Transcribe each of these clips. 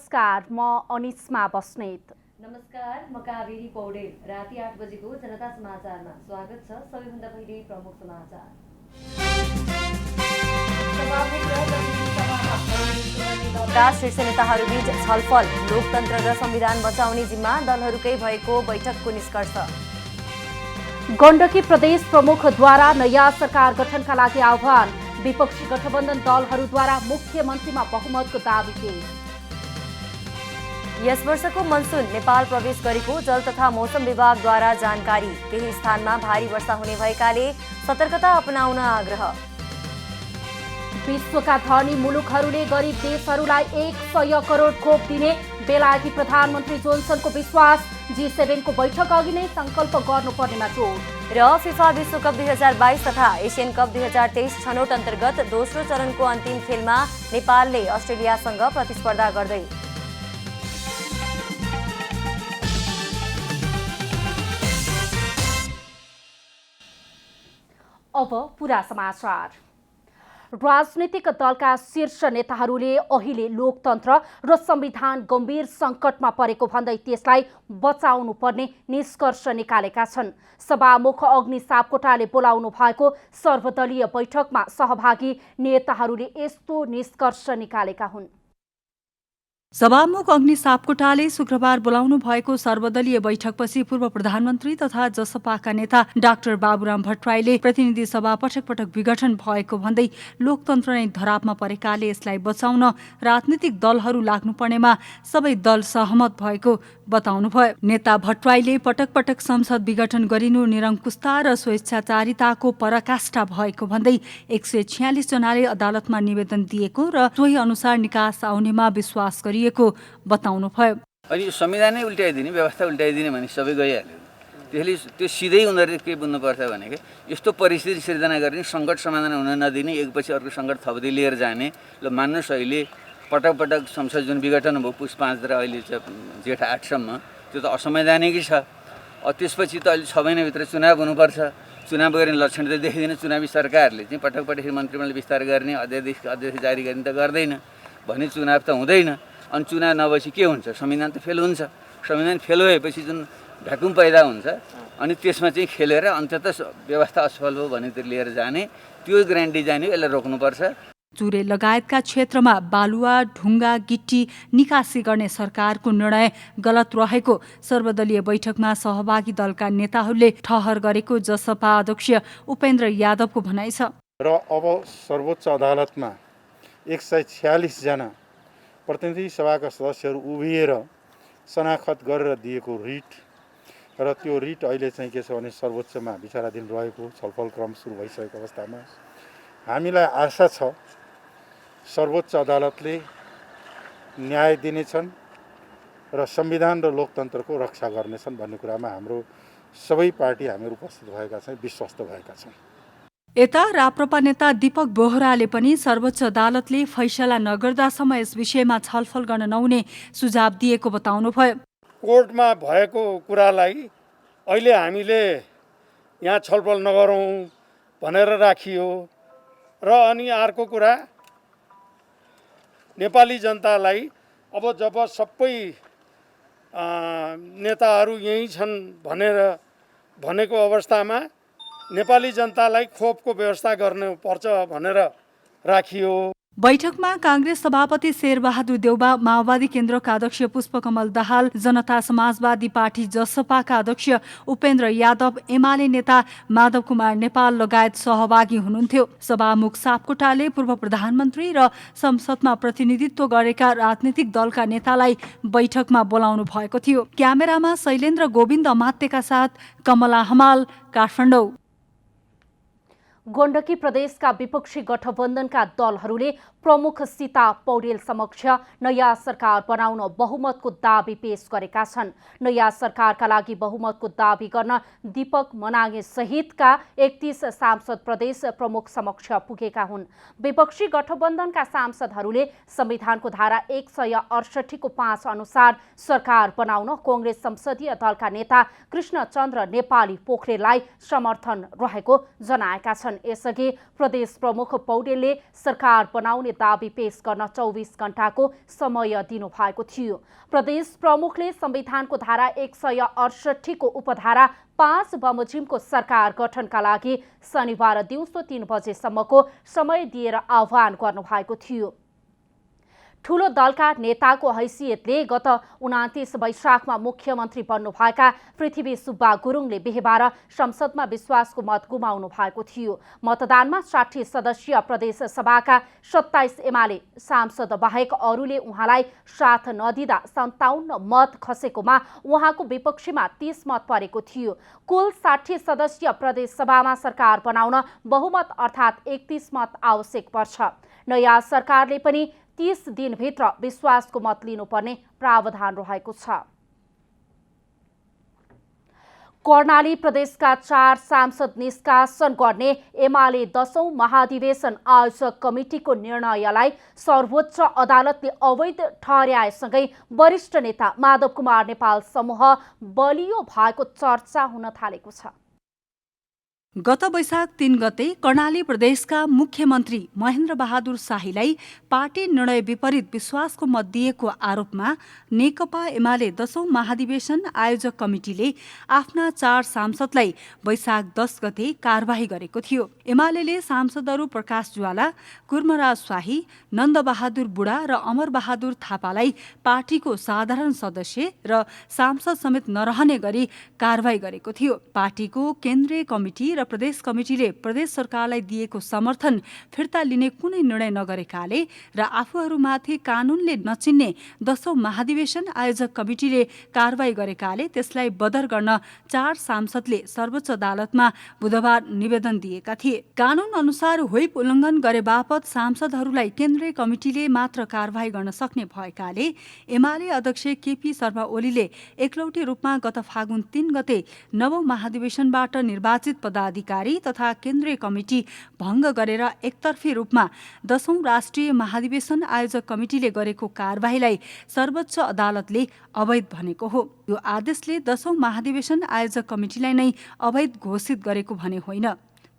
नमस्कार, म अनिस्मा बस्नेत। नमस्कार, म कावेरी पौडेल। राति 8 बजेको जनता समाचारमा स्वागत छ। सबैभन्दा पहिले प्रमुख समाचार। शीर्ष नेताहरूबीच छलफल, लोकतन्त्र र संविधान बचाउने जिम्मा दलहरूकै भएको बैठकको निष्कर्ष। गण्डकी प्रदेश प्रमुखद्वारा नयाँ सरकार गठनका लागि आह्वान, विपक्षी गठबन्धन दलहरूद्वारा मुख्यमन्त्रीमा बहुमतको दाबी पेश। यस वर्षको मनसुन नेपाल प्रवेश गरेको जल तथा मौसम विभागद्वारा जानकारी। केही स्थानमा भारी वर्षा हुने भएकाले सतर्कता अपनाउन आग्रह। विश्वका धनी मुलुकहरूले गरिब देशहरूलाई 100 करोड खोप दिने बेलायती प्रधानमन्त्री जोन्सनको विश्वास। G7 को बैठक अघि नै संकल्प गर्नुपर्नेमा जोड। र फिफा विश्वकप 2022 तथा एसियन कप 2023 छनौट अन्तर्गत दोस्रो चरणको अन्तिम खेलमा नेपालले अस्ट्रेलियासँग प्रतिस्पर्धा गर्दै। अब पूरा समाचार। राजनीतिक दलका शीर्ष नेताहरूले अहिले लोकतन्त्र र संविधान गम्भीर सङ्कटमा परेको भन्दै त्यसलाई बचाउनु पर्ने निष्कर्ष निकालेका छन्। सभामुख अग्नि सापकोटाले बोलाउनु भएको सर्वदलीय बैठकमा सहभागी नेताहरूले यस्तो निष्कर्ष निकालेका हुन्। सभामुख अग्नि सापकोटाले शुक्रबार बोलाउनु भएको सर्वदलीय बैठकपछि पूर्व प्रधानमन्त्री तथा जसपाका नेता डाक्टर बाबुराम भट्टराईले प्रतिनिधि सभा पटक पटक विघटन भएको भन्दै लोकतन्त्र नै धरापमा परेकाले यसलाई बचाउन राजनीतिक दलहरू लाग्नुपर्नेमा सबै दल सहमत भएको बताउनुभयो। नेता भट्टराईले पटक पटक संसद विघटन गरिनु निरङ्कुशता र स्वेच्छाचारिताको पराकाष्ठा भएको भन्दै 146 जनाले अदालतमा निवेदन दिएको र सोही अनुसार निकास आउनेमा विश्वास गरिएको बताउनुभयो। अनि संविधानै उल्टाइदिने, व्यवस्था उल्टाइदिने भने सबै गइहाल्यो। त्यसले त्यो सिधै उनीहरूले के बुझ्नुपर्छ भने यस्तो परिस्थिति सिर्जना गर्ने, सङ्कट समाधान हुन नदिने, एकपछि अर्को सङ्कट थप्दै लिएर जाने। ल मान्नुहोस्, अहिले पटक पटक संसद जुन विघटन भयो पुस 5 र अहिले चाहिँ जेठ 8 सम्म, त्यो त असंवैधानिकै छ। त्यसपछि त अहिले 6 महिनाभित्र चुनाव हुनुपर्छ। चुनाव गर्ने लक्षण त देखिँदैन। चुनावी सरकारले चाहिँ पटक पटक मन्त्रीमण्डल विस्तार गर्ने, अध्यादेश जारी गर्ने त गर्दैन भने चुनाव त हुँदैन। अनि चुनाव नभएपछि के हुन्छ? संविधान त फेल हुन्छ। संविधान फेल भएपछि जुन भ्याकुम पैदा हुन्छ अनि त्यसमा चाहिँ खेलेर अन्ततः व्यवस्था असफल हो भनेतिर लिएर जाने, त्यो ग्रान्ड डिजाइन हो। यसलाई रोक्नुपर्छ। चुरे लगायतका क्षेत्रमा बालुवा, ढुङ्गा, गिट्टी निकासी गर्ने सरकारको निर्णय गलत रहेको सर्वदलीय बैठकमा सहभागी दलका नेताहरूले ठहर गरेको जसपा अध्यक्ष उपेन्द्र यादवको भनाइ छ। र अब सर्वोच्च अदालतमा 146 जना प्रतिनिधि सभाका सदस्यहरू उभिएर शनाखत गरेर दिएको रिट, र त्यो रिट अहिले चाहिँ के छ भने सर्वोच्चमा विचाराधीन रहेको छलफल क्रम सुरु भइसकेको अवस्थामा हामीलाई आशा छ सर्वोच्च अदालतले न्याय दिनेछन् र संविधान र लोकतन्त्रको रक्षा गर्नेछन् भन्ने कुरामा हाम्रो सबै पार्टी हामीहरू उपस्थित भएका छौँ, विश्वस्त भएका छौँ। यता राप्रपा नेता दीपक बोहराले पनि सर्वोच्च अदालतले फैसला नगर्दासम्म यस विषयमा छलफल गर्न नहुने सुझाव दिएको बताउनुभयो। कोर्टमा भएको कुरालाई अहिले हामीले यहाँ छलफल नगरौँ भनेर राखियो। र अनि अर्को कुरा, नेपाली जनतालाई अब जब सबै नेताहरू यहीँ छन् भनेको अवस्थामा नेपाली जनतालाई खोपको व्यवस्था गर्नुपर्छ भनेर राखियो। बैठकमा कांग्रेस सभापति शेरबहादुर देउबा, माओवादी केन्द्रका अध्यक्ष पुष्पकमल दाहाल, जनता समाजवादी पार्टी जसपाका अध्यक्ष उपेन्द्र यादव, एमाले नेता माधव कुमार नेपाल लगायत सहभागी हुनुहुन्थ्यो। सभामुख सापकोटाले पूर्व प्रधानमन्त्री र संसदमा प्रतिनिधित्व गरेका राजनीतिक दलका नेतालाई बैठकमा बोलाउनु भएको थियो। क्यामेरामा शैलेन्द्र गोविन्द अमात्यका साथ कमला हमाल, काठमाडौँ। गण्डकी प्रदेशका विपक्षी गठबन्धनका दलहरूले प्रमुख सीता पौडेल समक्ष नयाँ सरकार बनाउन बहुमतको दाबी पेश गरेका छन्। नयाँ सरकारका लागि बहुमतको दाबी गर्न दीपक मनागे सहितका 31 सांसद प्रदेश प्रमुख समक्ष पुगेका हुन्। विपक्षी गठबन्धनका सांसदहरूले संविधानको धारा 168 को 5 अनुसार सरकार बनाउन कांग्रेस संसदीय दलका नेता कृष्णचन्द्र नेपाली पोखरेललाई समर्थन रहेको जनाएका छन्। यसअघि प्रदेश प्रमुख पौडेलले सरकार बनाउने दाबी पेश गर्न 24 घण्टाको समय दिनुभएको थियो। प्रदेश प्रमुखले संविधानको धारा 168 को उपधारा 5 बमोजिमको सरकार गठनका लागि शनिबार दिउँसो 3 बजेसम्मको समय दिएर आह्वान गर्नुभएको थियो। ठूलो दलका नेताको हैसियतले गत 29 वैशाखमा मुख्यमन्त्री बन्नुभएका पृथ्वी सुब्बा गुरुङले बिहीबार संसदमा विश्वासको मत गुमाउनु भएको थियो। मतदानमा 60 सदस्यीय प्रदेश सभाका 27 एमाले सांसद बाहेक अरूले उहाँलाई साथ नदिँदा 57 मत खसेकोमा उहाँको विपक्षीमा 30 मत परेको थियो। कुल 60 सदस्यीय प्रदेश सभामा सरकार बनाउन बहुमत अर्थात् 31 मत आवश्यक पर्छ। नयाँ सरकारले पनि 30 दिनभित्र विश्वासको मत लिनुपर्ने प्रावधान रहेको छ। कर्णाली प्रदेशका 4 सांसद निष्कासन गर्ने एमाले 10औं महाधिवेशन आयोजक कमिटिको निर्णयलाई सर्वोच्च अदालतले अवैध ठहर्याएसँगै वरिष्ठ नेता माधव कुमार नेपाल समूह बलियो भएको चर्चा हुन थालेको छ। गत वैशाख 3 गते कर्णाली प्रदेशका मुख्यमन्त्री महेन्द्र बहादुर शाहीलाई पार्टी निर्णय विपरीत विश्वासको मत दिएको आरोपमा नेकपा एमाले 10औं महाधिवेशन आयोजक कमिटिले आफ्ना 4 सांसदलाई वैशाख 10 गते कारबाही गरेको थियो। एमाले सांसदहरू प्रकाश ज्वाला, कुर्मराज शाही, नन्दबहादुर बुढा र अमर बहादुर थापालाई पार्टीको साधारण सदस्य र सांसद समेत नरहने गरी कारबाही गरेको थियो। पार्टीको केन्द्रीय कमिटी र प्रदेश कमिटिले प्रदेश सरकारलाई दिएको समर्थन फिर्ता लिने कुनै निर्णय नगरेकाले र आफूहरूमाथि कानूनले नचिन्ने 10औं महाधिवेशन आयोजक कमिटिले कारबाही गरेकाले त्यसलाई बदर गर्न 4 सांसदले सर्वोच्च अदालतमा बुधबार निवेदन दिएका थिए। कानून अनुसार व्हिप उल्लङ्घन गरे बापत सांसदहरूलाई केन्द्रीय कमिटिले मात्र कारबाही गर्न सक्ने भएकाले एमाले अध्यक्ष केपी शर्मा ओलीले एकलौटी रूपमा गत फागुन 3 गते 9औं महाधिवेशनबाट निर्वाचित पदाधिकारी तथा केन्द्रीय कमिटी भङ्ग गरेर एकतर्फी रूपमा 10औं राष्ट्रिय महाधिवेशन आयोजक कमिटिले गरेको कारबाहीलाई सर्वोच्च अदालतले अवैध भनेको हो। यो आदेशले 10औं महाधिवेशन आयोजक कमिटिलाई नै अवैध घोषित गरेको भने होइन।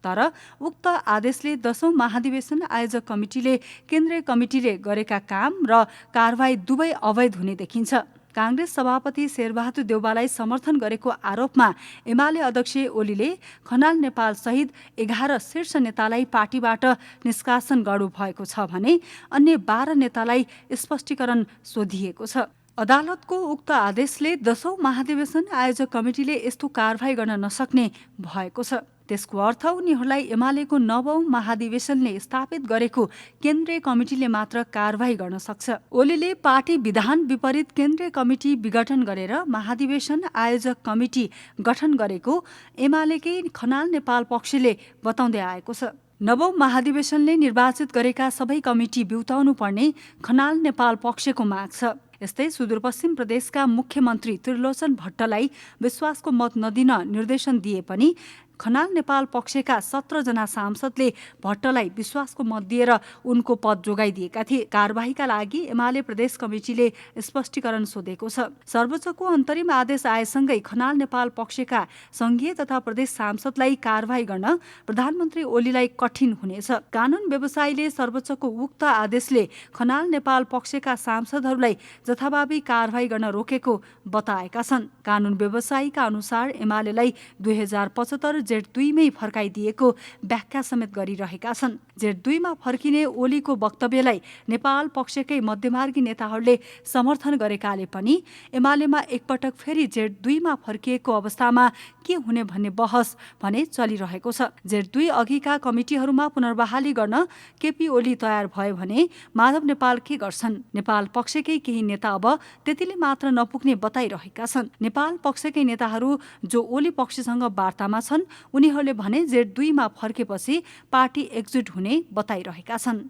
तर उक्त आदेशले 10औं महाधिवेशन आयोजक कमिटिले केन्द्रीय कमिटिले गरेका काम र कारबाही दुवै अवैध हुने देखिन्छ। कांग्रेस सभापति शेरबहादुर देउवालाई समर्थन गरेको आरोपमा एमाले अध्यक्ष ओलीले खनाल नेपाल सहित 11 शीर्ष नेतालाई पार्टीबाट निष्कासन गर्नु भएको छ भने अन्य 12 नेतालाई स्पष्टीकरण सोधिएको छ। अदालतको उक्त आदेशले 10औं महाधिवेशन आयोजक कमिटिले यस्तो कारबाही गर्न नसक्ने भएको छ। त्यसको अर्थ उनीहरूलाई एमालेको 9औं महाधिवेशनले स्थापित गरेको केन्द्रीय कमिटिले मात्र कारबाही गर्न सक्छ। ओलीले पार्टी विधान विपरीत केन्द्रीय कमिटी विघटन गरेर महाधिवेशन आयोजक कमिटी गठन गरेको एमालेकै खनाल नेपाल पक्षले बताउँदै आएको छ। 9औं महाधिवेशनले निर्वाचित गरेका सबै कमिटी बिउताउनु पर्ने खनाल नेपाल पक्षको माग छ। यस्तै सुदूरपश्चिम प्रदेशका मुख्यमन्त्री त्रिलोचन भट्टलाई विश्वासको मत नदिन निर्देशन दिए पनि खनाल नेपाल पक्षका 17 जना सांसदले भट्टलाई विश्वासको मत दिएर उनको पद जोगाइदिएका थिए। कारबाहीका लागि एमाले प्रदेश कमिटिले स्पष्टीकरण सोधेको छ। सर्वोच्चको अन्तरिम आदेश आएसँगै खनाल नेपाल पक्षका संघीय तथा प्रदेश सांसदलाई कारबाही गर्न प्रधानमन्त्री ओलीलाई कठिन हुनेछ। कानून व्यवसायीले सर्वोच्चको उक्त आदेशले खनाल नेपाल पक्षका सांसदहरूलाई जथाभावी कारबाही गर्न रोकेको बताएका छन्। कानून व्यवसायीका अनुसार एमालेलाई 2075 जेठ 2 मै फर्काइदिएको व्याख्या समेत गरिरहेका छन्। जेठ 2 मा फर्किने ओलीको वक्तव्यलाई नेपाल पक्षकै मध्यमार्गी नेताहरूले समर्थन गरेकाले पनि एमालेमा एकपटक फेरि जेठ 2 मा फर्किएको अवस्थामा के हुने भन्ने बहस भने चलिरहेको छ। जेठ 2 अघिका कमिटीहरूमा पुनर्बहाली गर्न केपी ओली तयार भयो भने माधव नेपाल के गर्छन्? नेपाल पक्षकै केही नेता अब त्यतिले मात्र नपुग्ने बताइरहेका छन्। नेपाल पक्षकै नेताहरू जो ओली पक्षसँग वार्तामा छन् उनीहरूले भने जेठ 2 मा फर्केपछि पार्टी एकजुट हुने बताइरहेका छन्।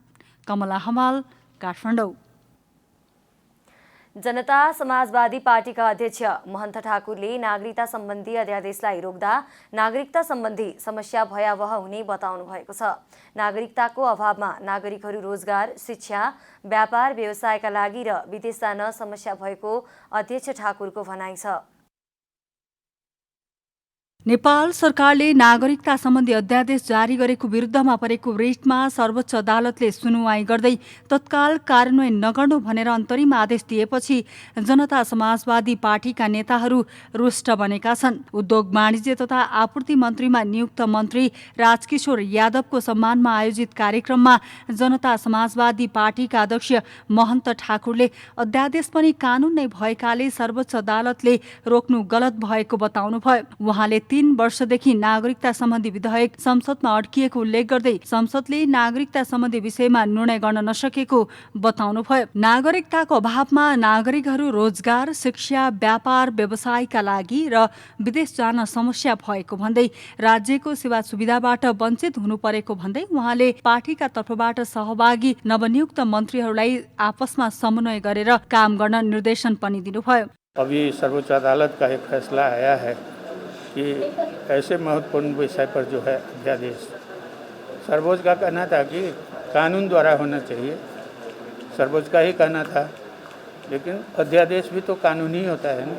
कमला हमाल, काठमाडौँ। जनता समाजवादी पार्टीका अध्यक्ष महन्त ठाकुरले नागरिकता सम्बन्धी अध्यादेशलाई रोक्दा नागरिकता सम्बन्धी समस्या भयावह हुने बताउनु भएको छ। नागरिकताको अभावमा नागरिकहरू रोजगार, शिक्षा, व्यापार, व्यवसायका लागि र विदेश जान समस्या भएको अध्यक्ष ठाकुरको भनाइ छ। नेपाल सरकारले नागरिकता सम्बन्धी अध्यादेश जारी गरेको विरुद्धमा परेको रिटमा सर्वोच्च अदालतले सुनुवाई गर्दै तत्काल कार्यान्वयन नगर्नु भनेर अन्तरिम आदेश दिएपछि जनता समाजवादी पार्टीका नेताहरू रुष्ट बनेका छन्। उद्योग वाणिज्य तथा आपूर्ति मन्त्रीमा नियुक्त मन्त्री राजकिशोर यादवको सम्मानमा आयोजित कार्यक्रममा जनता समाजवादी पार्टीका अध्यक्ष महन्त ठाकुरले अध्यादेश पनि कानून नै भएकाले सर्वोच्च अदालतले रोक्नु गलत भएको बताउनुभयो। उहाँले 3 वर्षदेखि नागरिकता सम्बन्धी विधेयक संसदमा अड्किएको उल्लेख गर्दै संसदले नागरिकता सम्बन्धी विषयमा निर्णय गर्न नसकेको बताउनुभयो। नागरिकताको अभावमा नागरिकहरू रोजगार, शिक्षा, व्यापार, व्यवसायका लागि र विदेश जान समस्या भएको भन्दै राज्यको सेवा सुविधाबाट वञ्चित हुनु परेको भन्दै उहाँले पार्टीका तर्फबाट सहभागी नवनियुक्त मन्त्रीहरूलाई आपसमा समन्वय गरेर काम गर्न निर्देशन पनि दिनुभयो। अभी सर्वोच्च अदालत का एक फैसला आया है कि ऐसे महत्वपूर्ण विषय पर जो है अध्यादेश, सर्वोच्च का कहना था कि कानून द्वारा होना चाहिए, सर्वोच्च का ही कहना था, लेकिन अध्यादेश भी तो कानून ही होता है ना।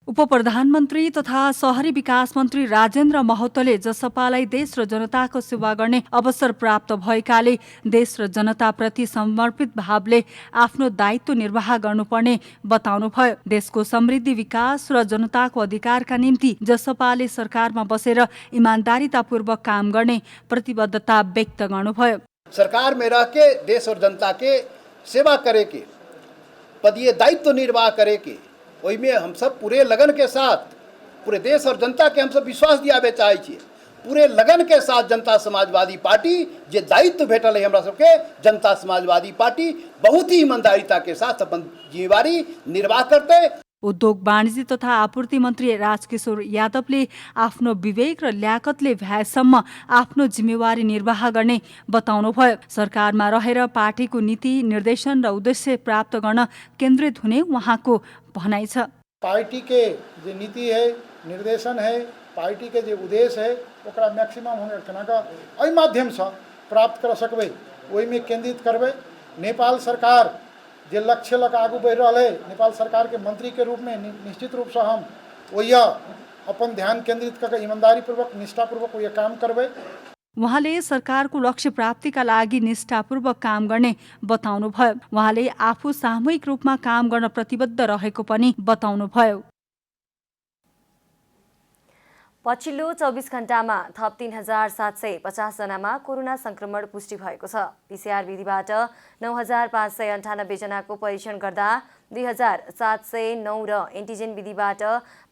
उप प्रधानमन्त्री तथा शहरी विकास मन्त्री राजेन्द्र महतोले जसपालाई देश र जनताको सेवा गर्ने अवसर प्राप्त भएकाले देश र जनताप्रति समर्पित भावले आफ्नो दायित्व निर्वाह गर्नुपर्ने बताउनुभयो। देशको समृद्धि, विकास र जनताको अधिकारका निम्ति जसपाले सरकारमा बसेर इमानदारीतापूर्वक काम गर्ने प्रतिबद्धता व्यक्त गर्नुभयो। सरकार में रह के देश और जनता के सेवा करे के पदीय दायित्व निर्वाह करे के वही में हम सब पूरे लगन के साथ पूरे देश और जनता के हम सब विश्वास दियाबे चाहे छिए। पूरे लगन के साथ जनता समाजवादी पार्टी जे दायित्व भेटल है हमरा सबके, जनता समाजवादी पार्टी बहुत ही ईमानदारीता के साथ अपन जिम्मेवारी निर्वाह करते। उद्योग वाणिज्य तथा आपूर्ति मन्त्री राजकिशोर यादवले आफ्नो विवेक र ल्याकतले भ्याएसम्म आफ्नो जिम्मेवारी निर्वाह गर्ने बताउनुभयो। सरकारमा रहेर पार्टीको नीति, निर्देशन र उद्देश्य प्राप्त गर्न केन्द्रित हुने उहाँको भनाइ छ। पार्टी के जो नीति है, निर्देशन है, पार्टी के जो उद्देश्य है ओकरा मैक्सिमम हम रखना का एहि माध्यम से प्राप्त कर सकबै, ओहि में केंद्रित करबै। नेपाल सरकार जे लक्ष्य लग आगू बढ़ रहा है, नेपाल सरकार के मंत्री के रूप में निश्चित रूप से हम वही अपन ध्यान केंद्रित करके ईमानदारी पूर्वक, निष्ठापूर्वक वही काम करबै। उहाँले सरकारको लक्ष्य प्राप्तिका लागि निष्ठापूर्वक काम गर्ने बताउनुभयो। उहाँले आफू सामूहिक रूपमा काम गर्न प्रतिबद्ध रहेको पनि बताउनुभयो। पछिल्लो 24 घण्टामा थप 3750 जनामा कोरोना संक्रमण पुष्टि भएको छ। पीसीआर विधिबाट 9598 जनाको परीक्षण गर्दा 2709 र एन्टिजेन विधिबाट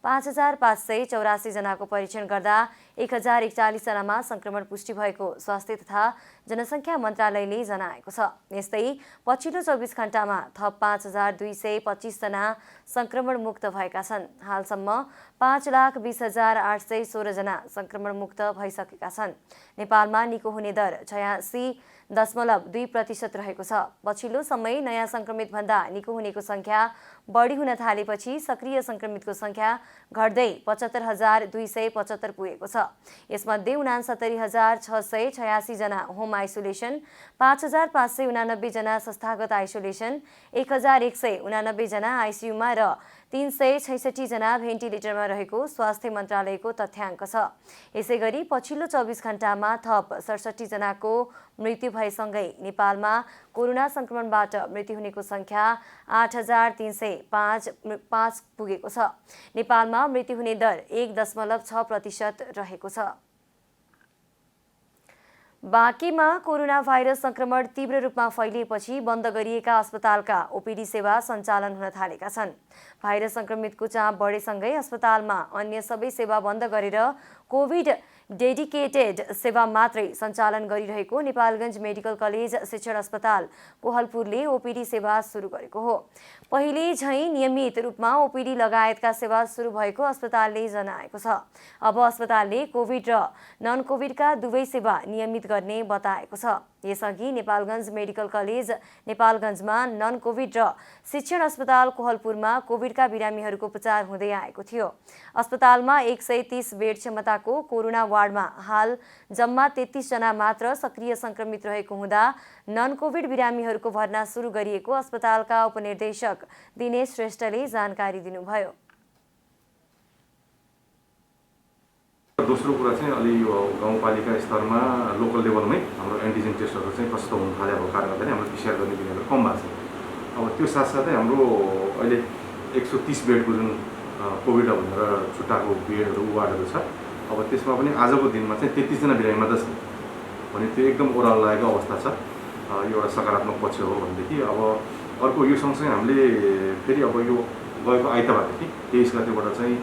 5584 जनाको परीक्षण गर्दा 1041 जनामा संक्रमण पुष्टि भएको स्वास्थ्य तथा जनसङ्ख्या मन्त्रालयले जनाएको छ। यस्तै पछिल्लो 24 घण्टामा थप 5225 जना संक्रमण मुक्त भएका छन्। हालसम्म 5,20,816 जना संक्रमण मुक्त भइसकेका छन्। नेपालमा निको हुने दर 86.2% रहेको छ। पछिल्लो समय नयाँ संक्रमित भन्दा निको हुनेको संख्या बढी हुन थालेपछि सक्रिय संक्रमितको संख्या घट्दै 75,275 पुगेको छ। यसमध्ये 69,686 जना होम आइसोलेसन, 5,589 जना संस्थागत आइसोलेसन, 1,189 जना आइसियुमा र 366 जना भेन्टिलेटरमा रहेको स्वास्थ्य मन्त्रालयको तथ्याङ्क छ। यसैगरी पछिल्लो 24 घण्टामा थप 67 जनाको मृत्यु भएसँगै नेपालमा कोरोना संक्रमणबाट मृत्यु हुनेको संख्या 8,305 पुगेको छ। नेपालमा मृत्यु हुने दर 1.6% रहेको छ। बाँकीमा कोरोना भाइरस संक्रमण तीव्र रूपमा फैलिएपछि बन्द गरिएका अस्पतालका ओपीडी सेवा सञ्चालन हुन थालेका छन्। भाइरस संक्रमितको चाप बढेसँगै अस्पतालमा अन्य सबै सेवा बन्द गरेर कोभिड डेडिकेटेड सेवा मात्रै सञ्चालन गरिरहेको नेपालगञ्ज मेडिकल कलेज शिक्षण अस्पताल कोहलपुरले ओपीडी सेवा सुरु गरेको हो। पहिले झैं नियमित रूपमा ओपीडी लगायतका सेवा सुरु भएको अस्पतालले जनाएको छ। अब अस्पतालले कोभिड र नन कोभिडका दुवै सेवा नियमित गर्ने बताएको छ। यसअघि नेपालगञ्ज मेडिकल कलेज नेपालगञ्जमा नन कोभिड र शिक्षण अस्पताल कोहलपुरमा कोभिडका बिरामीहरूको उपचार हुँदै आएको थियो। अस्पतालमा 130 बेड क्षमताको कोरोना वार्डमा हाल जम्मा 33 जना मात्र सक्रिय संक्रमित रहेको हुँदा नन कोभिड बिरामीहरूको भर्ना सुरु गरिएको अस्पतालका उपनिर्देशक दिनेश श्रेष्ठले जानकारी दिनुभयो। दोस्रो कुरा चाहिँ अलि यो गाउँपालिका स्तरमा लोकल लेभलमै हाम्रो एन्टिजेन टेस्टहरू चाहिँ प्रशस्त हुन थालेको कारणले गर्दा हाम्रो पिसिआर गर्ने बिरामीहरू कम भएको छ। अब त्यो साथसाथै हाम्रो अहिले 130 बेडको जुन कोभिड भनेर छुट्टाएको बेडहरू वार्डहरू छ, अब त्यसमा पनि आजको दिनमा चाहिँ 33 जना बिरामी मात्र छ भने त्यो एकदम ओह्रालो लागेको अवस्था छ। यो एउटा सकारात्मक पक्ष हो भनेदेखि अब अर्को यो सँगसँगै हामीले फेरि अब यो गएको आइतबारदेखि 23 गतेबाट चाहिँ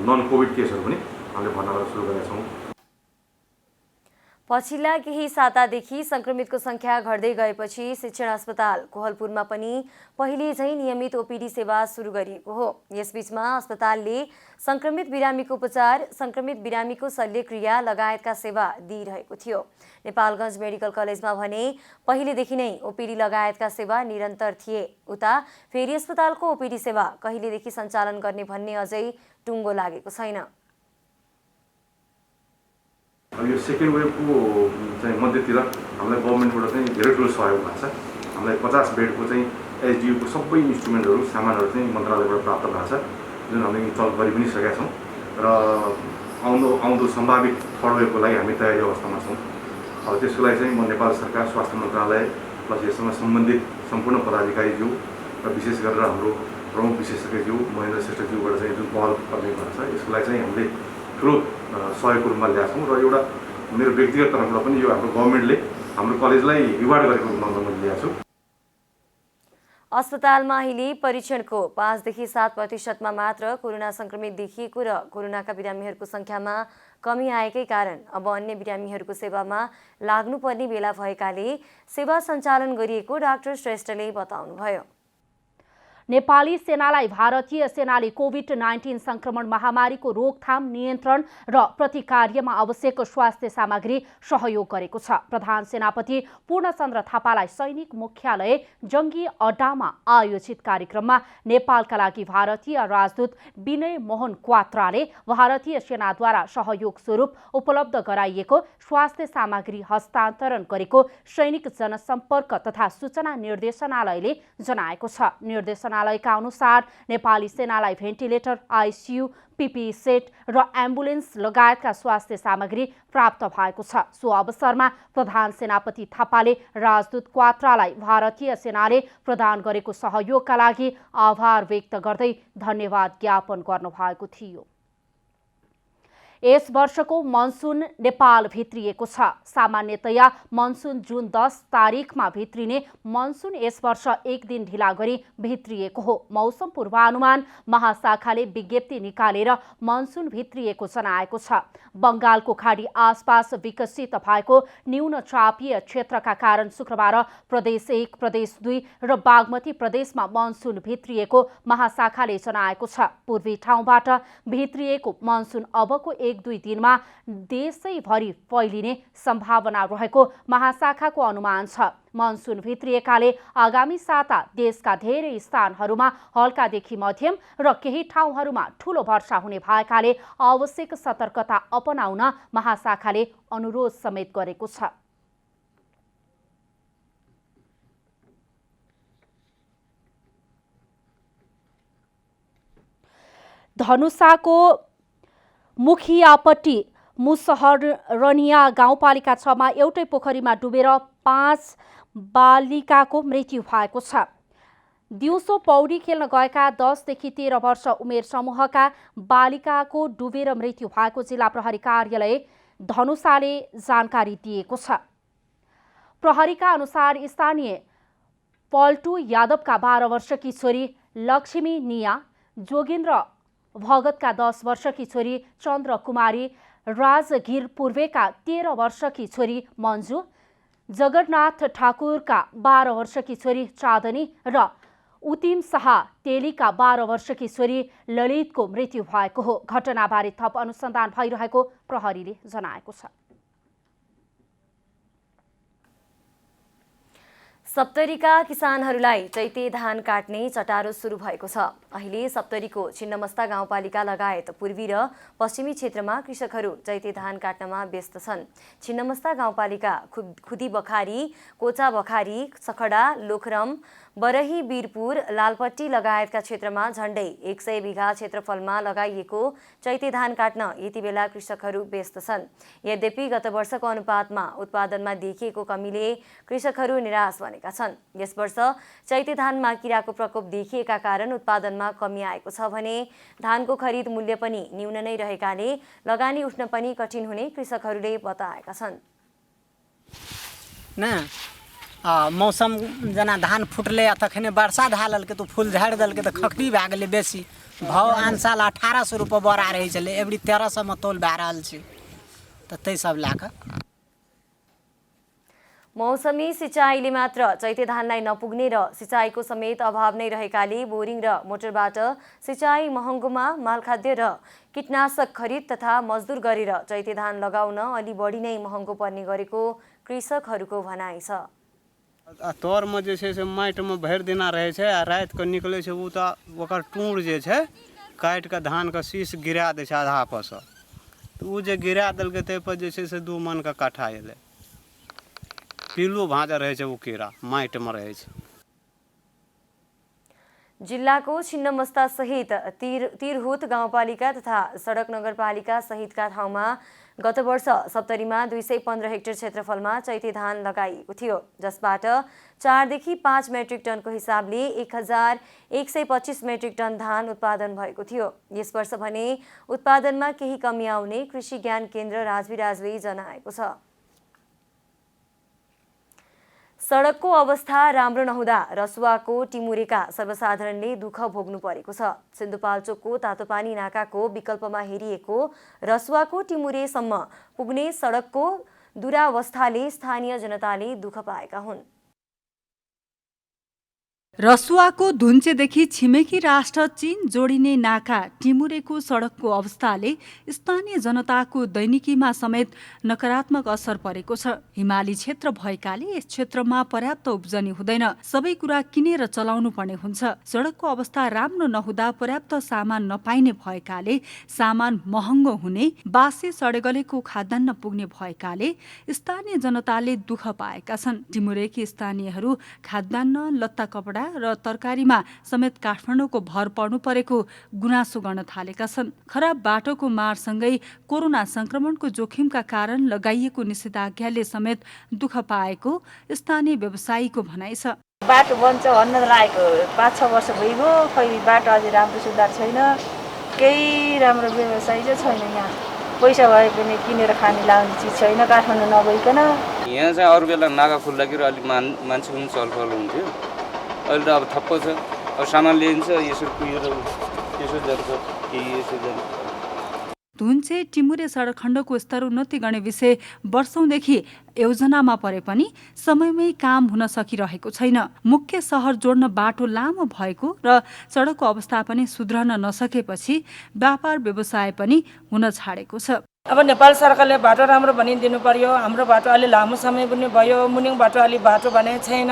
नन कोभिड केसहरू पनि हामीले भर्ना सुरु गरेका छौँ। पछिल्ला केही सातादेखि संक्रमितको संख्या घट्दै गएपछि शिक्षण अस्पताल कोहलपुरमा पनि पहिले झैं नियमित ओपीडी सेवा सुरु गरिएको हो। यसबीचमा अस्पतालले संक्रमित बिरामीको उपचार, संक्रमित बिरामीको शल्यक्रिया लगायतका सेवा दिइरहेको थियो। नेपालगञ्ज मेडिकल कलेजमा भने पहिलेदेखि नै ओपीडी लगायतका सेवा निरन्तर थिए। उता फेरि अस्पतालको ओपीडी सेवा कहिलेदेखि सञ्चालन गर्ने भन्ने अझै टुङ्गो लागेको छैन। अब यो सेकेन्ड वेभको चाहिँ मध्यतिर हामीलाई गभर्मेन्टबाट चाहिँ धेरै ठुलो सहयोग भएको छ। हामीलाई 50 बेडको चाहिँ एसडियुको सबै इन्स्ट्रुमेन्टहरू सामानहरू चाहिँ मन्त्रालयबाट प्राप्त भएको छ, जुन हामीले इन्स्टल गरि पनि सकेका छौँ र आउँदो सम्भावित थर्ड वेभको लागि हामी तयारी अवस्थामा छौँ। अब त्यसको लागि चाहिँ म नेपाल सरकार स्वास्थ्य मन्त्रालय प्लस यससँग सम्बन्धित सम्पूर्ण पदाधिकारीज्यू र विशेष गरेर हाम्रो प्रमुख विशेषज्ञज्यू महेन्द्र श्रेष्ठज्यूबाट चाहिँ जुन पहल गर्ने भएको छ, यसको लागि चाहिँ हामीले ठुलो सहयोगको रूपमा ल्याएको छौँ र एउटा मेरो व्यक्तिगत तर्फबाट पनि यो हाम्रो गभर्मेन्टले हाम्रो कलेजलाई रिवार्ड गरेको रूपमा मैले ल्याएको छु। अस्पतालमा अहिले परीक्षणको 5 देखि 7% मात्र कोरोना संक्रमित देखिएको र कोरोनाका बिरामीहरूको संख्यामा कमी आएकै कारण अब अन्य बिरामीहरूको सेवामा लाग्नुपर्ने बेला भएकाले सेवा सञ्चालन गरिएको डाक्टर श्रेष्ठले बताउनुभयो। नेपाली सेनालाई भारतीय सेनाले कोभिड-19 संक्रमण महामारीको रोकथाम, नियन्त्रण र प्रतिकार्यमा आवश्यक स्वास्थ्य सामग्री सहयोग गरेको छ। प्रधान सेनापति पूर्णचन्द्र थापालाई सैनिक मुख्यालय जङ्गी अड्डामा आयोजित कार्यक्रममा नेपालका लागि भारतीय राजदूत विनय मोहन क्वात्राले भारतीय सेनाद्वारा सहयोग स्वरूप उपलब्ध गराइएको स्वास्थ्य सामग्री हस्तान्तरण गरेको सैनिक जनसम्पर्क तथा सूचना निर्देशनालयले जनाएको छ। निर्देशनालयका अनुसार नेपाली सेनालाई भेन्टिलेटर, आइसियु, पिपी सेट र एम्बुलेन्स लगायतका स्वास्थ्य सामग्री प्राप्त भएको छ। सो अवसरमा प्रधान सेनापति थापाले राजदूत क्वात्रालाई भारतीय सेनाले प्रदान गरेको सहयोगका लागि आभार व्यक्त गर्दै धन्यवाद ज्ञापन गर्नुभएको थियो। यस वर्षको मनसुन नेपाल भित्रिएको छ। सामान्यतया मनसुन जुन 10 तारिखमा भित्रिने मनसुन यस वर्ष एक दिन ढिला गरी भित्रिएको हो। मौसम पूर्वानुमान महाशाखाले विज्ञप्ति निकालेर मनसुन भित्रिएको जनाएको छ। बंगालको खाडी आसपास विकसित भएको न्यून चापीय क्षेत्रका कारण शुक्रबार प्रदेश 1, प्रदेश 2 र बागमती प्रदेशमा मनसुन भित्रिएको महाशाखाले जनाएको छ। पूर्वी ठाउँबाट भित्रिएको मनसुन अबको 1-2 दिनमा देशैभरि फैलिने सम्भावना रहेको महाशाखाको अनुमान छ। मनसुन भित्रिएकाले आगामी साता देशका धेरै स्थानहरूमा हल्कादेखि मध्यम र केही ठाउँहरूमा ठूलो वर्षा हुने भएकाले आवश्यक सतर्कता अपनाउन महाशाखाले अनुरोध समेत गरेको छ। धनुषाको मुखियापट्टी मुसहरनिया गाउँपालिका 6 मा एउटै पोखरीमा डुबेर 5 बालिकाको मृत्यु भएको छ। दिउँसो पौडी खेल्न गएका 10 देखि 13 वर्ष उमेर समूहका बालिकाको डुबेर मृत्यु भएको जिल्ला प्रहरी कार्यालय धनुषाले जानकारी दिएको छ। प्रहरीका अनुसार स्थानीय पल्टु यादवका 12 वर्षकी छोरी लक्ष्मी निया, जोगेन्द्र भगतका 10 वर्षकी छोरी चन्द्र कुमारी, राजगिर पूर्वेका 13 वर्षकी छोरी मन्जु, जगन्नाथ ठाकुरका 12 वर्षकी छोरी चाँदनी र उतिम शाह तेलीका 12 वर्षकी छोरी ललितको मृत्यु भएको हो। घटनाबारे थप अनुसन्धान भइरहेको प्रहरीले जनाएको छ। सप्तरीका किसानहरूलाई चैते धान काट्ने चटारो सुरु भएको छ। अहिले सप्तरीको छिन्नमस्ता गाउँपालिका लगायत पूर्वी र पश्चिमी क्षेत्रमा कृषकहरू चैते धान काट्नमा व्यस्त छन्। छिन्नमस्ता गाउँपालिका खुदीबखारी, कोचाबखारी, सखडा, लोखरम, बरही, वीरपुर, लालपट्टी लगायतका क्षेत्रमा झण्डै 100 बिघा क्षेत्रफलमा लगाइएको चैते धान काट्न यति बेला कृषकहरू व्यस्त छन्। यद्यपि गत वर्षको अनुपातमा उत्पादनमा देखिएको कमीले कृषकहरू निराश बनेका छन्। यस वर्ष चैते धानमा किराको प्रकोप देखिएका कारण उत्पादनमा कमी आएको छ भने धानको खरिद मूल्य पनि न्यून नै रहेकाले लगानी उठ्न पनि कठिन हुने कृषकहरूले बताएका छन्। मौसम जना धान फुटले तखने बरसात हालल के तो फूल झाड़ दल के तो खखरी भए गेलै बेसी भाव आन साल 1800 रुपये बड़ा रहे छलै एबरी 1300 में तोल भए रहल छै त तै सब लए कऽ मौसमी सिँचाइले मात्र चैते धानलाई नपुग्ने र सिँचाइको समेत अभाव नै रहेकाले बोरिङ र मोटरबाट सिँचाइ महँगोमा मालखाद्य र कीटनाशक खरिद तथा मजदुर गरेर चैते धान लगाउन अलि बढी नै महँगो पर्ने गरेको कृषकहरूको भनाइ छ। तोर में जे छै से माटि में भरि दिना रहे छै आ रात के निकले छै उ त ओकर टूर जे छै काटि के धान के शीश गिरा दै छै आधा पर से तो उ जे गिरा देलकै तै पर जे छै से 2 मन के कट्ठा एलै पीलू भाँजा रहे छै उ कीड़ा माटि में रहे छै। जिल्लाको छिन्नमस्ता सहित तिरहुत गाउँपालिका तथा सडक नगरपालिका सहितका ठाउँमा गत वर्ष सप्तरीमा 215 हेक्टर क्षेत्रफलमा चैते धान लगाइएको थियो, जसबाट 4 देखि 5 मेट्रिक टनको हिसाबले 1125 मेट्रिक टन धान उत्पादन भएको थियो। यस वर्ष भने उत्पादनमा केही कमी आउने कृषि ज्ञान केन्द्र राजविराजले जनाएको छ। सडकको अवस्था राम्रो नहुँदा रसुवाको टिमुरेका सर्वसाधारणले दुःख भोग्नु परेको छ। सिन्धुपाल्चोकको तातोपानी नाकाको विकल्पमा हेरिएको रसुवाको टिमुरेसम्म पुग्ने सडकको दुरावस्थाले स्थानीय जनताले दुःख पाएका हुन्। रसुवाको धुन्चेदेखि छिमेकी राष्ट्र चीन जोडिने नाका टिमुरेको सडकको अवस्थाले स्थानीय जनताको दैनिकीमा समेत नकारात्मक असर परेको छ। हिमाली क्षेत्र भएकाले यस क्षेत्रमा पर्याप्त उब्जनी हुँदैन, सबै कुरा किनेर चलाउनु पर्ने हुन्छ। सडकको अवस्था राम्रो नहुँदा पर्याप्त सामान नपाइने भएकाले सामान महँगो हुने, बासी सडेगलेको खाद्यान्न पुग्ने भएकाले स्थानीय जनताले दुःख पाएका छन्। टिमुरेकी स्थानीयहरू खाद्यान्न, लत्ता कपडा र तरकारीमा समेत काठमाडौँको भर पर्नु परेको गुनासो गर्न थालेका छन्। खराब बाटोको मारसँगै कोरोना संक्रमणको जोखिमका कारण लगाइएको निषेधाज्ञाले समेत दुःख पाएको स्थानीय व्यवसायीको भनाइ छ। बाटो बन्छ भन्न लागेको 5-6 वर्ष भइगयो, खै बाटो अझै राम्रो सुधार छैन, केही राम्रो व्यवसाय चाहिँ छैन। यहाँ पैसा भए पनि किनेर खाने लाउने चिज छैन काठमाडौँ नभइकन। यहाँ चाहिँ अरू बेला नाका खुल्ला कि अलिक मान्छे पनि चलफल हुन्थ्यो, अहिले त अब थप्प छ। अब सामान ल्याइन्छ यसो कुहिएर यसो जान्छ केही यसो जान्छ। धुन्चे टिमुरे सडक खण्डको स्तरोन्नति गर्ने विषय वर्षौंदेखि योजनामा परे पनि समयमै काम हुन सकिरहेको छैन। मुख्य सहर जोड्न बाटो लामो भएको र सडकको अवस्था पनि सुध्रन नसकेपछि व्यापार व्यवसाय पनि हुन छाडेको छ। अब नेपाल सरकारले बाटो राम्रो बनिदिनु पर्यो। हाम्रो बाटो अलि लामो समय पनि भयो, मुनिङ बाटो अलि बाटो भने छैन,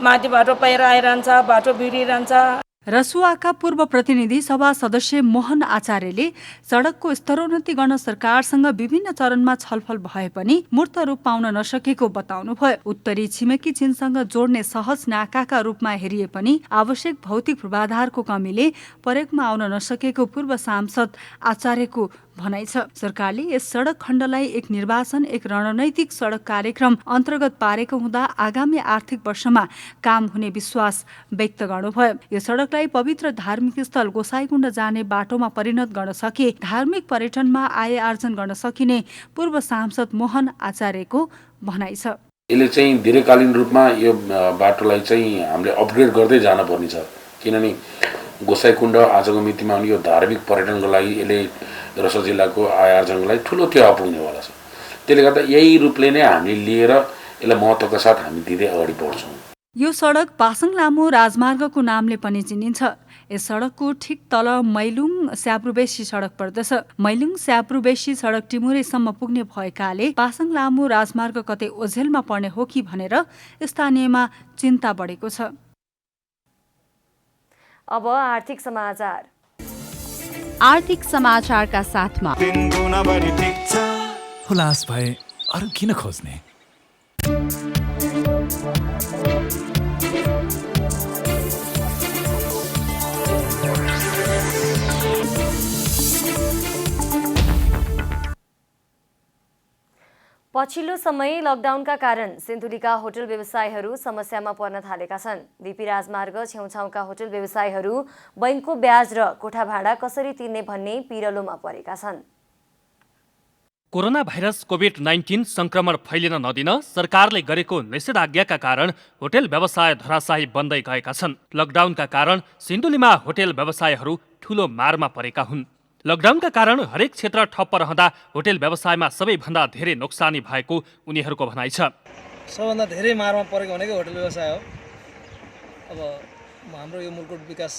माथि बाटो पहिरो आइरहन्छ, बाटो बिग्रिरहन्छ। रसुवाका पूर्व प्रतिनिधि सभा सदस्य मोहन आचार्यले सडकको स्तरोन्नति गर्न सरकारसँग विभिन्न चरणमा छलफल भए पनि मूर्त रूप पाउन नसकेको बताउनुभयो। उत्तरी छिमेकी चीनसँग जोड्ने सहज नाकाका रूपमा हेरिए पनि आवश्यक भौतिक पूर्वाधारको कमीले प्रयोगमा आउन नसकेको पूर्व सांसद आचार्यको भनाइ छ। सरकारले यस सडक खण्डलाई एक निर्वाचन, एक रणनैतिक सडक कार्यक्रम अन्तर्गत पारेको हुँदा आगामी आर्थिक वर्षमा काम हुने विश्वास व्यक्त गर्नुभयो। यो सडकलाई पवित्र धार्मिक स्थल गोसाइकुण्ड जाने बाटोमा परिणत गर्न सके धार्मिक पर्यटनमा आय आर्जन गर्न सकिने पूर्व सांसद मोहन आचार्यको भनाइ छ। यसले चाहिँ दीर्घकालीन रूपमा यो बाटोलाई चाहिँ हामीले अपग्रेड गर्दै जानुपर्ने छ, किनभने गोसाइकुण्ड आजको मितिमा यो धार्मिक पर्यटनको लागि यसले रसुवा जिल्लाको आय आर्जनको लागि ठुलो टेवा पुग्नेवाला छ। त्यसले गर्दा यही रूपले नै हामीले लिएर यसलाई महत्त्वका साथ हामी दिँदै अगाडि बढ्छौँ। यो सडक पासाङ लामो राजमार्गको नामले पनि चिनिन्छ। यस सडकको ठिक तल मैलुङ स्याब्रुबेसी सडक पर्दछ। मैलुङ स्याब्रुबेसी सडक टिमुरेसम्म पुग्ने भएकाले पासाङ लामो राजमार्ग कतै ओझेलमा पर्ने हो कि भनेर स्थानीयमा चिन्ता बढेको छ। अब आर्थिक समाचार। आर्थिक समाचारका साथमा हुलास भए अरू किन खोज्ने। पछिल्लो समय लकडाउनका कारण सिन्धुलीका होटल व्यवसायीहरू समस्यामा पर्न थालेका छन्। बीपी राजमार्ग छेउछाउका होटल व्यवसायीहरू बैंकको ब्याज र कोठा भाडा कसरी तिर्ने भन्ने पिरलोमा परेका छन्। कोरोना भाइरस कोभिड-19 संक्रमण फैलिन नदिन सरकारले गरेको निषेधाज्ञाका कारण होटल व्यवसाय धराशायी बन्दै गएका छन्। लकडाउनका कारण सिन्धुलीमा होटल व्यवसायीहरू ठूलो मारमा परेका हुन्। लकडाउनका कारण हरेक क्षेत्र ठप्प रहँदा होटल व्यवसायमा सबैभन्दा धेरै नोक्सानी भएको उनीहरूको भनाइ छ। सबभन्दा धेरै मारमा परेको भनेको होटल व्यवसाय हो। अब हाम्रो यो मुलकोट विकास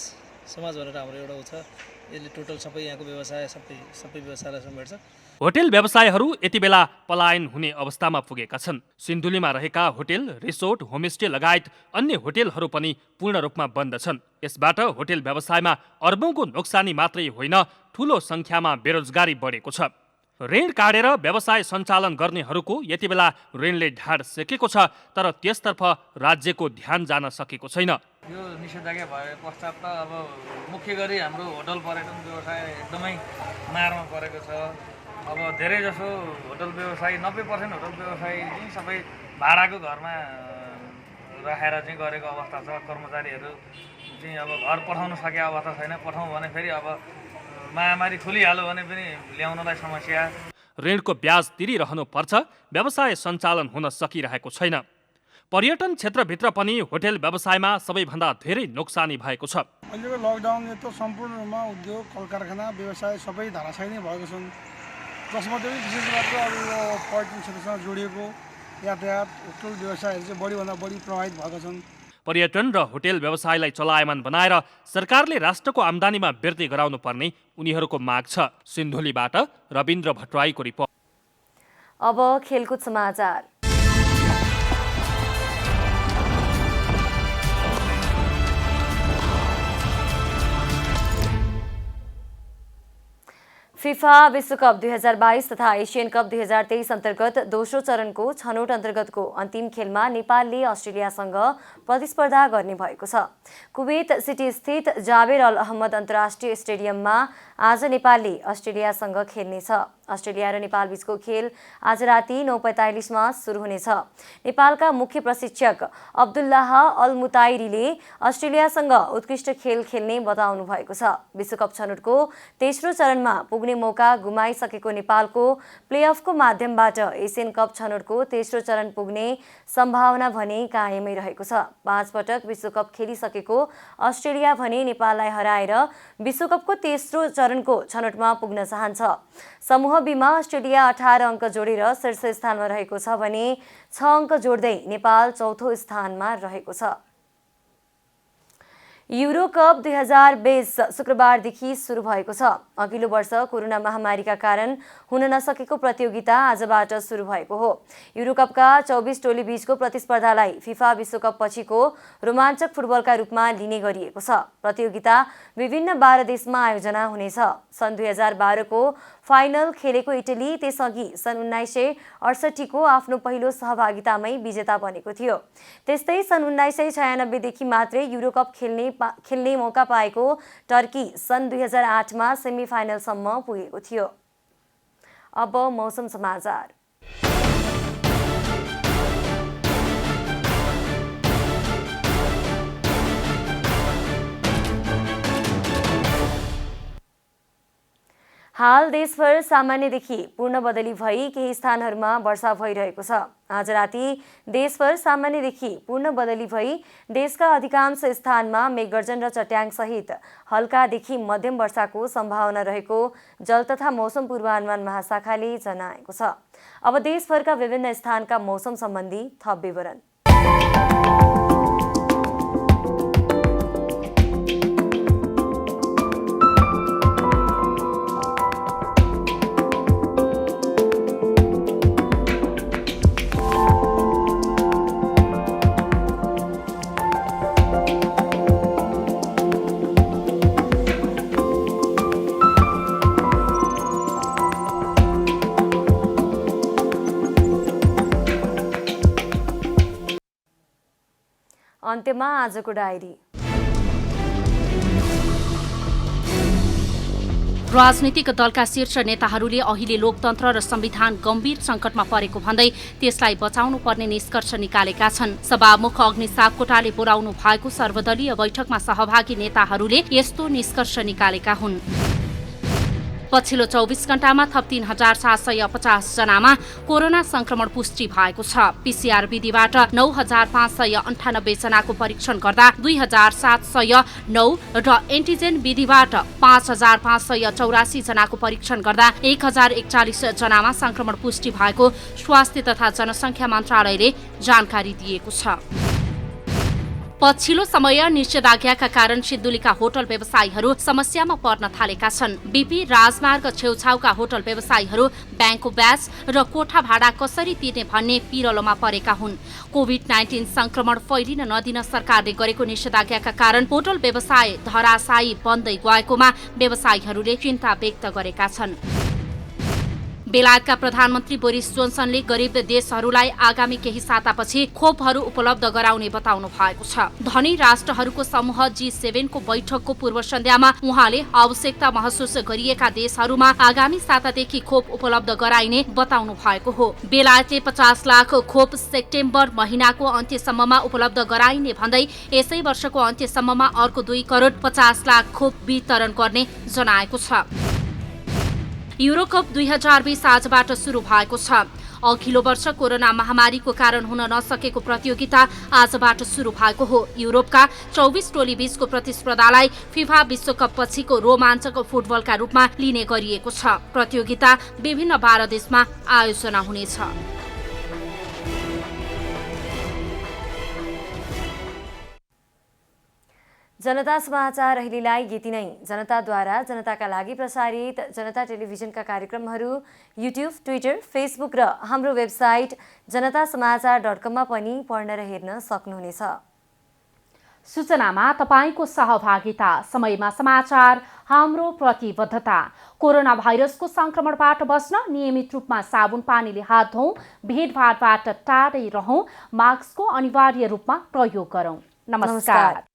समाज भनेर हाम्रो एउटा छ, यसले टोटल सबै यहाँको व्यवसाय सबै व्यवसायलाई समेट्छ। होटल व्यवसायीहरू यति बेला पलायन हुने अवस्थामा पुगेका छन्। सिन्धुलीमा रहेका होटल, रिसोर्ट, होमस्टे लगायत अन्य होटलहरू पनि पूर्ण रूपमा बन्द छन्। यसबाट होटल व्यवसायमा अर्बौंको नोक्सानी मात्रै होइन, ठूलो संख्यामा बेरोजगारी बढेको छ। ऋण काटेर व्यवसाय सञ्चालन गर्नेहरूको यति बेला ऋणले ढाड सेकेको छ, तर त्यसतर्फ राज्यको ध्यान जान सकेको छैन। यो निषेधाज्ञा भए पश्चात त अब मुख्य गरी हाम्रो होटल पर्यटन व्यवसाय एकदमै मारमा परेको छ। अब धेरै जसो होटल व्यवसायी 90% होटल व्यवसायी चाहिँ सबै भाडाको घरमा राखेर चाहिँ गरेको अवस्था छ। कर्मचारीहरू चाहिँ अब घर पठाउन सकेको अवस्था छैन। पठाउँ भने फेरि अब महामारी खुलिहाल्यो भने पनि ल्याउनलाई समस्या। ऋणको ब्याज तिरिरहनु पर्छ, व्यवसाय सञ्चालन हुन सकिरहेको छैन। पर्यटन क्षेत्रभित्र पनि होटल व्यवसायमा सबैभन्दा धेरै नोक्सानी भएको छ। अहिलेको लकडाउनले त सम्पूर्ण रूपमा उद्योग, कल कारखाना, व्यवसाय सबै धराशायी नै भएको छन्। जसमध्ये विशेष गरेर अब यो पर्यटन क्षेत्रसँग जोडिएको यातायात, होटल व्यवसायहरू चाहिँ बढीभन्दा बढी प्रभावित भएका छन्। पर्यटन र होटल व्यवसायलाई चलायमान बनाएर सरकारले राष्ट्रको आम्दानीमा वृद्धि गराउनु पर्ने उनीहरूको माग छ। सिन्धुलीबाट रविन्द्र भट्टराईको रिपोर्ट। अब खेलकुद समाचार। फिफा विश्वकप 2022 तथा एशियन कप 2023 अन्तर्गत दोस्रो चरणको छनौट अन्तर्गतको अन्तिम खेलमा नेपालले अस्ट्रेलियासँग प्रतिस्पर्धा गर्ने भएको छ। कुवेत सिटी स्थित जाबेर अल अहमद अन्तर्राष्ट्रिय स्टेडियममा आज नेपालले अस्ट्रेलियासँग खेल्नेछ। अस्ट्रेलिया र नेपाल बीचको खेल आज राति 9:45 मा सुरु हुनेछ। नेपालका मुख्य प्रशिक्षक अब्दुल्लाह अल मुताइरीले अस्ट्रेलियासँग उत्कृष्ट खेल खेल्ने बताउनु भएको छ। विश्वकप छनौटको तेस्रो चरणमा पुग्ने मौका गुमाइसकेको नेपालको प्लेअफको माध्यमबाट एसियन कप छनौटको तेस्रो चरण पुग्ने सम्भावना भने कायमै रहेको छ। 5 पटक विश्वकप खेलिसकेको अस्ट्रेलिया भने नेपाललाई हराएर विश्वकपको तेस्रो चरणको छनौटमा पुग्न चाहन्छ। समूह बीमा अस्ट्रेलिया 18 अङ्क जोडेर शीर्ष स्थानमा रहेको छ भने 6 अङ्क जोड्दै नेपाल चौथो स्थानमा रहेको छ। युरो कप 2020 शुक्रबारदेखि सुरु भएको छ। अघिल्लो वर्ष कोरोना महामारीका कारण हुन नसकेको प्रतियोगिता आजबाट सुरु भएको हो। युरो कपका 24 टोली बीचको प्रतिस्पर्धालाई फिफा विश्वकप पछिको रोमाञ्चक फुटबलका रूपमा लिने गरिएको छ। प्रतियोगिता विभिन्न 12 देशमा आयोजना हुनेछ। सन् 2012 को फाइनल खेलेको इटली त्यसअघि सन् 1968 को आफ्नो पहिलो सहभागितामै विजेता बनेको थियो। त्यस्तै सन् 1996 देखि मात्रै युरो कप खेल्ने मौका पाएको टर्की सन् 2008 मा सेमिफाइनलसम्म पुगेको थियो। अब मौसम समाचार। हाल देशभर सामान्यदेखि पूर्ण बदली भई केही स्थानहरूमा वर्षा भइरहेको छ। आज राति देशभर सामान्यदेखि पूर्ण बदली भई देशका अधिकांश स्थानमा मेघगर्जन र चट्याङ सहित हल्कादेखि मध्यम वर्षाको सम्भावना रहेको जल तथा मौसम पूर्वानुमान महाशाखाले जनाएको छ। अब देशभरका विभिन्न स्थानका मौसम सम्बन्धी थप विवरण। अन्त्यमा आजको डायरी। राजनीतिक दलका शीर्ष नेताहरूले अहिले लोकतन्त्र र संविधान गम्भीर सङ्कटमा परेको भन्दै त्यसलाई बचाउनु पर्ने निष्कर्ष निकालेका छन्। सभामुख अग्नि सापकोटाले बोलाउनु भएको सर्वदलीय बैठकमा सहभागी नेताहरूले यस्तो निष्कर्ष निकालेका हुन्। पछिल्लो 24 घण्टामा थप 3750 जनामा कोरोना संक्रमण पुष्टि भएको छ। पीसीआर विधिबाट 9598 जनाको परीक्षण गर्दा 2709 र एन्टिजेन विधिबाट 5584 जनाको परीक्षण गर्दा 1041 जनामा संक्रमण पुष्टि भएको स्वास्थ्य तथा जनसङ्ख्या मन्त्रालयले जानकारी दिएको छ। पछिल्लो समय निषेधाज्ञाका कारण सिन्धुलीका होटल व्यवसायीहरू समस्यामा पर्न थालेका छन्। बीपी राजमार्ग छेउछाउका होटल व्यवसायीहरू ब्याङ्कको ब्याज र कोठा भाडा कसरी तिर्ने भन्ने पिरलोमा परेका हुन्। कोभिड-19 संक्रमण फैलिन नदिन सरकारले गरेको निषेधाज्ञाका कारण होटल व्यवसाय धराशायी बन्दै गएकोमा व्यवसायीहरूले चिन्ता व्यक्त गरेका छन्। बेलायतका प्रधानमन्त्री बोरिस जोन्सनले गरिब देशहरूलाई आगामी केही सातापछि खोपहरू उपलब्ध गराउने बताउनु भएको छ। धनी राष्ट्रहरूको समूह G7 को बैठकको पूर्व सन्ध्यामा उहाँले आवश्यकता महसुस गरिएका देशहरूमा आगामी सातादेखि खोप उपलब्ध गराइने बताउनु भएको हो। बेलायतले 50 लाख खोप सेप्टेम्बर महिनाको अन्त्यसम्ममा उपलब्ध गराइने भन्दै यसै वर्षको अन्त्यसम्ममा अर्को 2 करोड 50 लाख खोप वितरण गर्ने जनाएको छ। युरोकप 2020 आजबाट सुरु भएको छ। अघिल्लो वर्ष कोरोना महामारीको कारण हुन नसकेको प्रतियोगिता आजबाट सुरु भएको हो। युरोपका 24 टोली बीचको प्रतिस्पर्धालाई फिफा विश्वकप पछिको रोमाञ्चक फुटबलका रूपमा लिने गरिएको छ। प्रतियोगिता विभिन्न 12 देशमा आयोजना हुनेछ। जनता समाचार अहिलेलाई यति नै। जनताद्वारा जनताका लागि प्रसारित जनता टेलिभिजनका कार्यक्रमहरू युट्युब, ट्विटर, फेसबुक र हाम्रो वेबसाइट जनतासमाचार.com मा पनि पढ्न र हेर्न सक्नुहुनेछ। सूचनामा तपाईको सहभागिता, समयमा समाचार हाम्रो प्रतिबद्धता। कोरोना भाइरसको संक्रमणबाट बच्न नियमित रूपमा साबुन पानीले हात धौँ, भिडभाडबाट टाढै रहौँ, मास्कको अनिवार्य रूपमा प्रयोग गरौँ। नमस्कार।